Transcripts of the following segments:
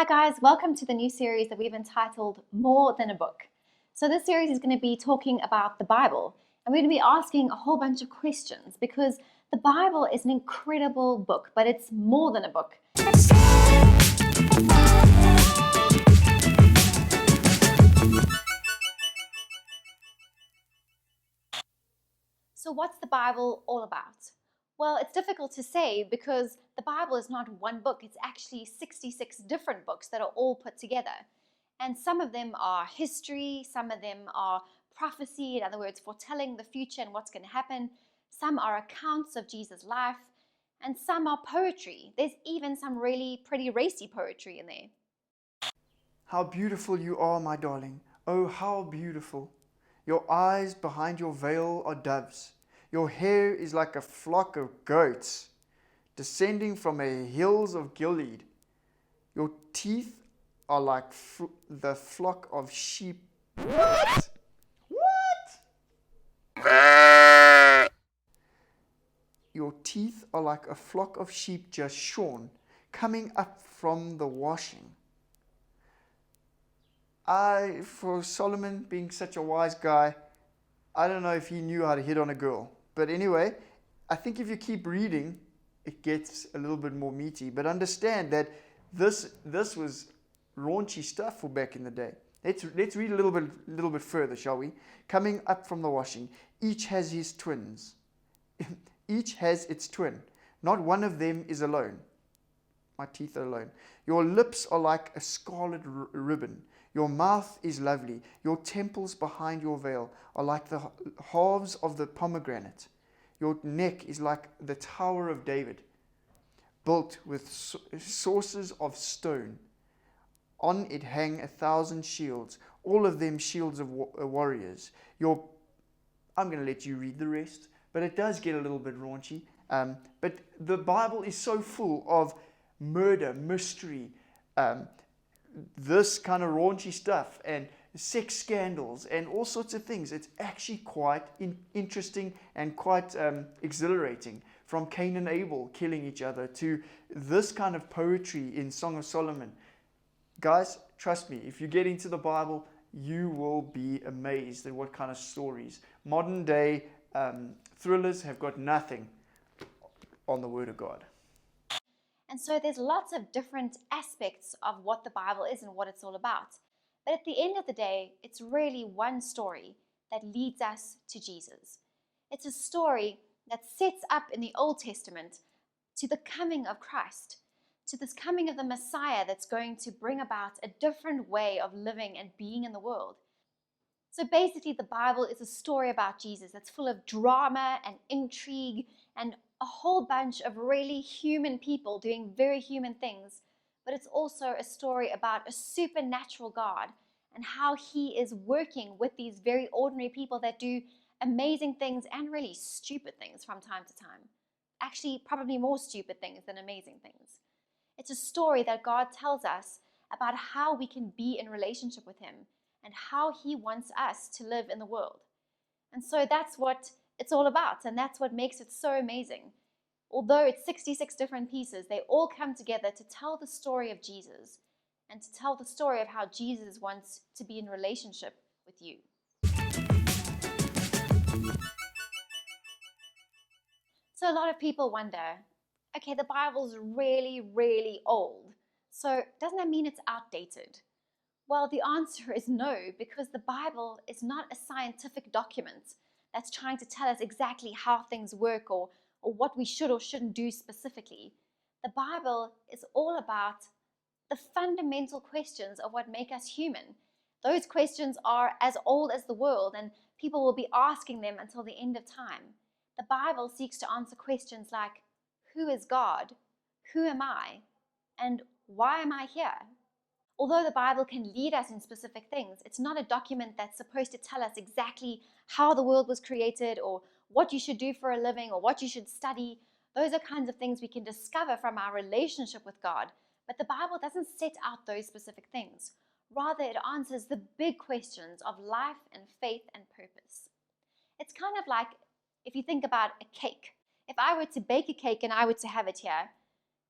guys, welcome to the new series that we've entitled More Than a Book. So this series is going to be talking about the Bible, and we're going to be asking a whole bunch of questions because the Bible is an incredible book, but it's more than a book. So what's the Bible all about? Well, it's difficult to say because the Bible is not one book. It's actually 66 different books that are all put together. And some of them are history, some of them are prophecy, in other words, foretelling the future and what's going to happen. Some are accounts of Jesus' life, and some are poetry. There's even some really pretty racy poetry in there. How beautiful you are, my darling. Oh, how beautiful. Your eyes behind your veil are doves. Your hair is like a flock of goats descending from the hills of Gilead. Your teeth are like the flock of sheep. What? Your teeth are like a flock of sheep just shorn, coming up from the washing. For Solomon being such a wise guy, I don't know if he knew how to hit on a girl. But anyway, I think if you keep reading, it gets a little bit more meaty. But understand that this was raunchy stuff for back in the day. Let's read a little bit further, shall we? Coming up from the washing, each has his twins. Each has its twin. Not one of them is alone. My teeth are alone. Your lips are like a scarlet ribbon. Your mouth is lovely. Your temples behind your veil are like the halves of the pomegranate. Your neck is like the Tower of David, built with sources of stone. On it hang 1,000 shields, all of them shields of warriors. I'm going to let you read the rest, but it does get a little bit raunchy. But the Bible is so full of murder, mystery, this kind of raunchy stuff, and sex scandals, and all sorts of things. It's actually quite interesting and quite exhilarating. From Cain and Abel killing each other to this kind of poetry in Song of Solomon. Guys, trust me, if you get into the Bible, you will be amazed at what kind of stories. Modern day thrillers have got nothing on the Word of God. And so there's lots of different aspects of what the Bible is and what it's all about. But at the end of the day, it's really one story that leads us to Jesus. It's a story that sets up in the Old Testament to the coming of Christ, to this coming of the Messiah that's going to bring about a different way of living and being in the world. So basically, the Bible is a story about Jesus that's full of drama and intrigue and a whole bunch of really human people doing very human things. But it's also a story about a supernatural God and how he is working with these very ordinary people that do amazing things and really stupid things from time to time. Actually, probably more stupid things than amazing things. It's a story that God tells us about how we can be in relationship with him and how he wants us to live in the world. And so that's what it's all about, and that's what makes it so amazing. Although it's 66 different pieces, they all come together to tell the story of Jesus and to tell the story of how Jesus wants to be in relationship with you. So a lot of people wonder, okay, the Bible's really, really old. So doesn't that mean it's outdated? Well, the answer is no, because the Bible is not a scientific document that's trying to tell us exactly how things work or what we should or shouldn't do specifically. The Bible is all about the fundamental questions of what make us human. Those questions are as old as the world, and people will be asking them until the end of time. The Bible seeks to answer questions like, who is God? Who am I? And why am I here? Although the Bible can lead us in specific things, it's not a document that's supposed to tell us exactly how the world was created or what you should do for a living or what you should study. Those are kinds of things we can discover from our relationship with God. But the Bible doesn't set out those specific things. Rather, it answers the big questions of life and faith and purpose. It's kind of like if you think about a cake. If I were to bake a cake and I were to have it here,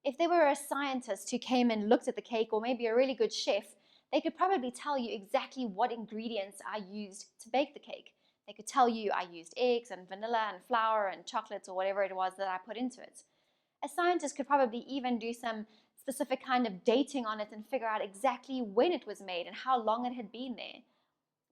If there were a scientist who came and looked at the cake, or maybe a really good chef, they could probably tell you exactly what ingredients I used to bake the cake. They could tell you I used eggs and vanilla and flour and chocolates or whatever it was that I put into it. A scientist could probably even do some specific kind of dating on it and figure out exactly when it was made and how long it had been there.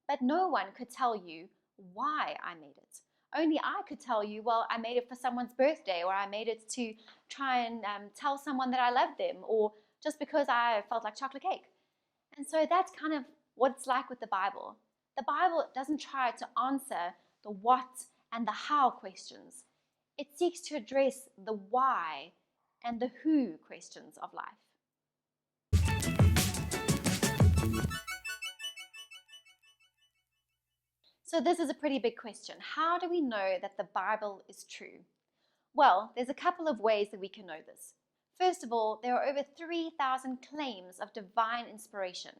But no one could tell you why I made it. Only I could tell you, well, I made it for someone's birthday, or I made it to try and tell someone that I loved them, or just because I felt like chocolate cake. And so that's kind of what it's like with the Bible. The Bible doesn't try to answer the what and the how questions. It seeks to address the why and the who questions of life. So this is a pretty big question. How do we know that the Bible is true? Well, there's a couple of ways that we can know this. First of all, there are over 3,000 claims of divine inspiration.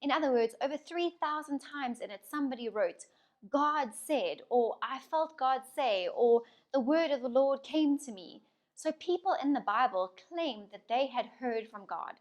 In other words, over 3,000 times in it somebody wrote, God said, or I felt God say, or the word of the Lord came to me. So people in the Bible claimed that they had heard from God.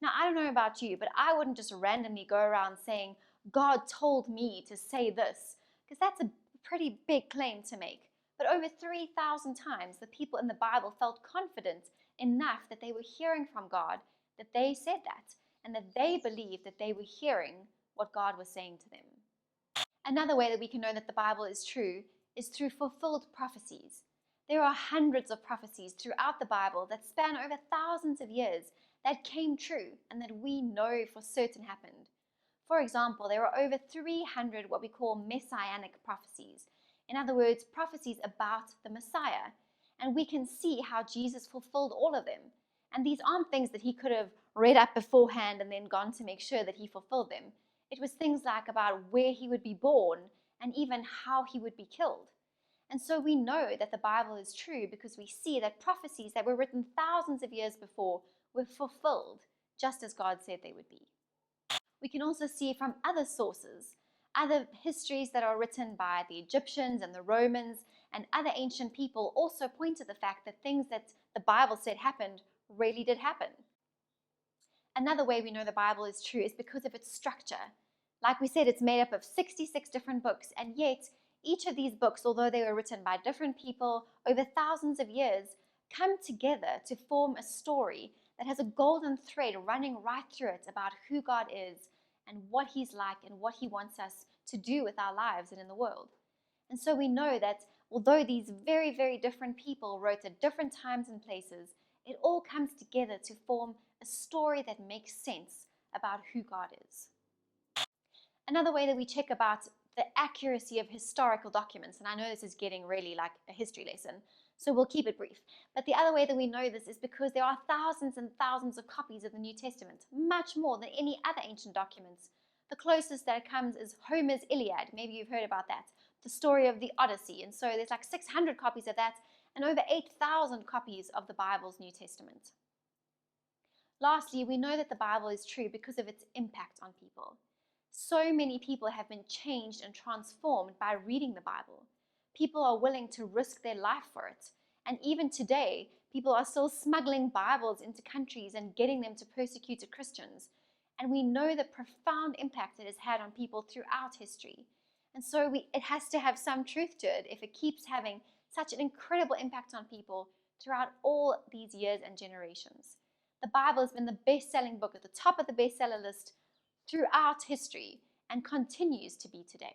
Now, I don't know about you, but I wouldn't just randomly go around saying, God told me to say this, because that's a pretty big claim to make. But over 3,000 times, the people in the Bible felt confident enough that they were hearing from God, that they said that, and that they believed that they were hearing what God was saying to them. Another way that we can know that the Bible is true is through fulfilled prophecies. There are hundreds of prophecies throughout the Bible that span over thousands of years that came true and that we know for certain happened. For example, there are over 300 what we call messianic prophecies. In other words, prophecies about the Messiah. And we can see how Jesus fulfilled all of them. And these aren't things that he could have read up beforehand and then gone to make sure that he fulfilled them. It was things like about where he would be born and even how he would be killed. And so we know that the Bible is true because we see that prophecies that were written thousands of years before were fulfilled just as God said they would be. We can also see from other sources, other histories that are written by the Egyptians and the Romans and other ancient people also point to the fact that things that the Bible said happened really did happen. Another way we know the Bible is true is because of its structure. Like we said, it's made up of 66 different books, and yet each of these books, although they were written by different people over thousands of years, come together to form a story that has a golden thread running right through it about who God is and what he's like and what he wants us to do with our lives and in the world. And so we know that although these very, very different people wrote at different times and places, it all comes together to form a story that makes sense about who God is. Another way that we check about the accuracy of historical documents, and I know this is getting really like a history lesson, so we'll keep it brief. But the other way that we know this is because there are thousands and thousands of copies of the New Testament, much more than any other ancient documents. The closest that it comes is Homer's Iliad. Maybe you've heard about that. The story of the Odyssey. And so there's like 600 copies of that and over 8,000 copies of the Bible's New Testament. Lastly, we know that the Bible is true because of its impact on people. So many people have been changed and transformed by reading the Bible. People are willing to risk their life for it. And even today, people are still smuggling Bibles into countries and getting them to persecuted Christians. And we know the profound impact it has had on people throughout history. And so it has to have some truth to it if it keeps having such an incredible impact on people throughout all these years and generations. The Bible has been the best-selling book at the top of the bestseller list throughout history and continues to be today.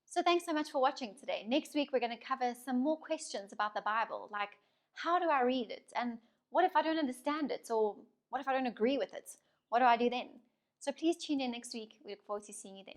So thanks so much for watching today. Next week, we're going to cover some more questions about the Bible, like how do I read it? And what if I don't understand it? Or what if I don't agree with it? What do I do then? So please tune in next week. We look forward to seeing you then.